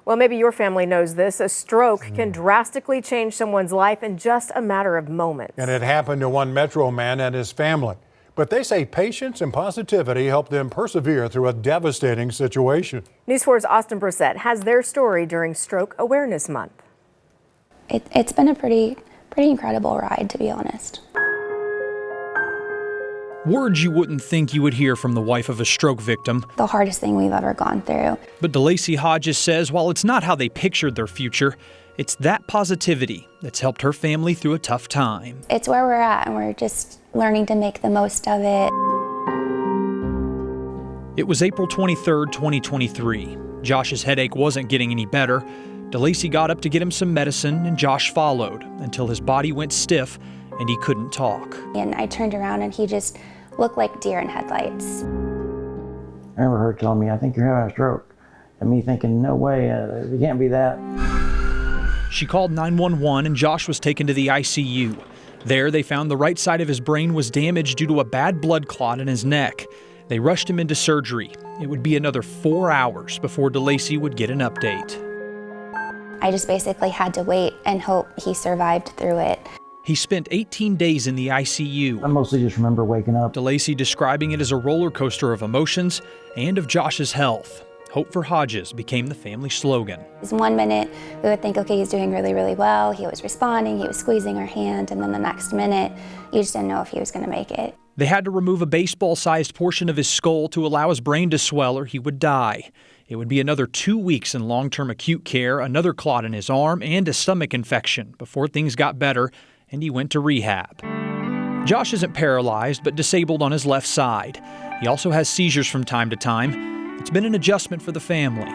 Well, maybe your family knows this. A stroke can drastically change someone's life in just a matter of moments. And it happened to one Metro man and his family. But they say patience and positivity helped them persevere through a devastating situation. News 4's Austin Brissett has their story during Stroke Awareness Month. It's been a pretty incredible ride, to be honest. Words you wouldn't think you would hear from the wife of a stroke victim. The hardest thing we've ever gone through. But DeLacy Hodges says while it's not how they pictured their future, it's that positivity that's helped her family through a tough time. It's where we're at, and we're just learning to make the most of it. It was April 23rd, 2023. Josh's headache wasn't getting any better. DeLacy got up to get him some medicine, and Josh followed until his body went stiff and he couldn't talk. And I turned around and he just looked like deer in headlights. I remember her telling me, "I think you're having a stroke." And me thinking, no way, it can't be that. She called 911 and Josh was taken to the ICU. There, they found the right side of his brain was damaged due to a bad blood clot in his neck. They rushed him into surgery. It would be another 4 hours before DeLacy would get an update. I just basically had to wait and hope he survived through it. He spent 18 days in the ICU. I mostly just remember waking up. DeLacy describing it as a roller coaster of emotions and of Josh's health. Hope for Hodges became the family slogan. 1 minute we would think, okay, he's doing really well, he was responding, he was squeezing our hand, and then the next minute you just didn't know if he was going to make it. They had to remove a baseball-sized portion of his skull to allow his brain to swell or he would die. It would be another 2 weeks in long-term acute care, another clot in his arm, and a stomach infection before things got better and he went to rehab. Josh isn't paralyzed but disabled on his left side. He also has seizures from time to time. It's been an adjustment for the family.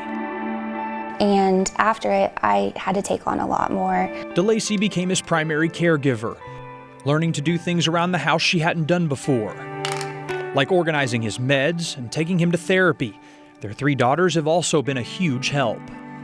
And after it, I had to take on a lot more. DeLacy became his primary caregiver, learning to do things around the house she hadn't done before, like organizing his meds and taking him to therapy. Their 3 daughters have also been a huge help.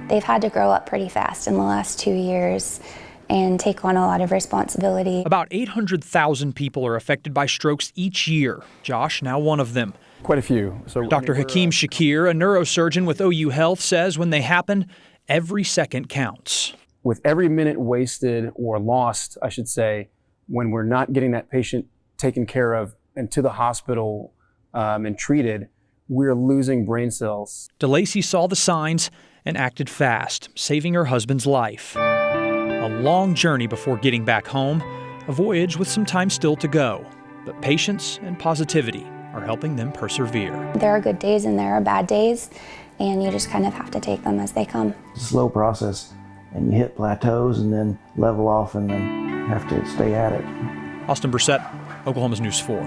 They've had to grow up pretty fast in the last 2 years and take on a lot of responsibility. About 800,000 people are affected by strokes each year. Josh, now one of them. Quite a few. Dr. Hakeem Shakir, a neurosurgeon with OU Health, says when they happen, every second counts. With every minute wasted or lost, I should say, when we're not getting that patient taken care of and to the hospital and treated, we're losing brain cells. DeLacy saw the signs and acted fast, saving her husband's life. A long journey before getting back home, a voyage with some time still to go. But patience and positivity are helping them persevere. There are good days and there are bad days, and you just kind of have to take them as they come. It's a slow process, and you hit plateaus and then level off and then have to stay at it. Austin Brissett, Oklahoma's News 4.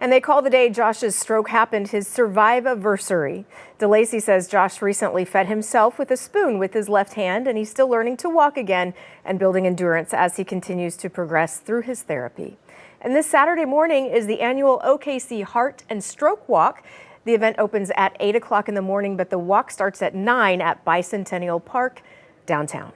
And they call the day Josh's stroke happened his Survive-iversary. DeLacy says Josh recently fed himself with a spoon with his left hand, and he's still learning to walk again and building endurance as he continues to progress through his therapy. And this Saturday morning is the annual OKC Heart and Stroke Walk. The event opens at 8 o'clock in the morning, but the walk starts at 9 at Bicentennial Park downtown.